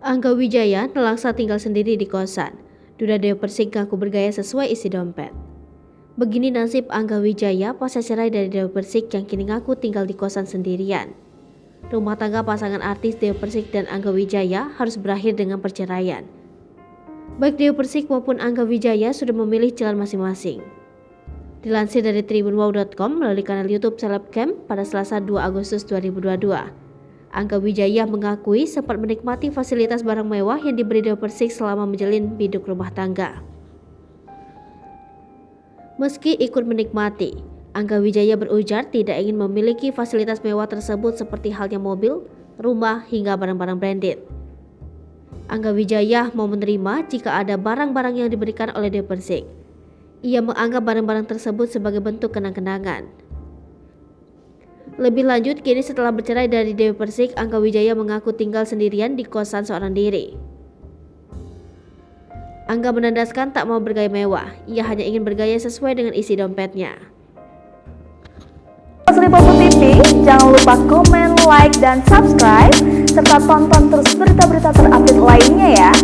Angga Wijaya nelangsa tinggal sendiri di kosan. Duda Dewi Persik ngaku bergaya sesuai isi dompet. Begini nasib Angga Wijaya pasca cerai dari Dewi Persik yang kini ngaku tinggal di kosan sendirian. Rumah tangga pasangan artis Dewi Persik dan Angga Wijaya harus berakhir dengan perceraian. Baik Dewi Persik maupun Angga Wijaya sudah memilih jalan masing-masing. Dilansir dari tribunwow.com melalui kanal YouTube Selebcam pada Selasa 2 Agustus 2022. Angga Wijaya mengakui sempat menikmati fasilitas barang mewah yang diberi Dewi Persik selama menjalin biduk rumah tangga. Meski ikut menikmati, Angga Wijaya berujar tidak ingin memiliki fasilitas mewah tersebut seperti halnya mobil, rumah, hingga barang-barang branded. Angga Wijaya mau menerima jika ada barang-barang yang diberikan oleh Dewi Persik. Ia menganggap barang-barang tersebut sebagai bentuk kenang-kenangan. Lebih lanjut, kini setelah bercerai dari Dewi Persik, Angga Wijaya mengaku tinggal sendirian di kosan seorang diri. Angga menandaskan tak mau bergaya mewah, ia hanya ingin bergaya sesuai dengan isi dompetnya. Lipopo TV, jangan lupa komen, like, dan subscribe, serta tonton terus berita-berita terupdate lainnya ya.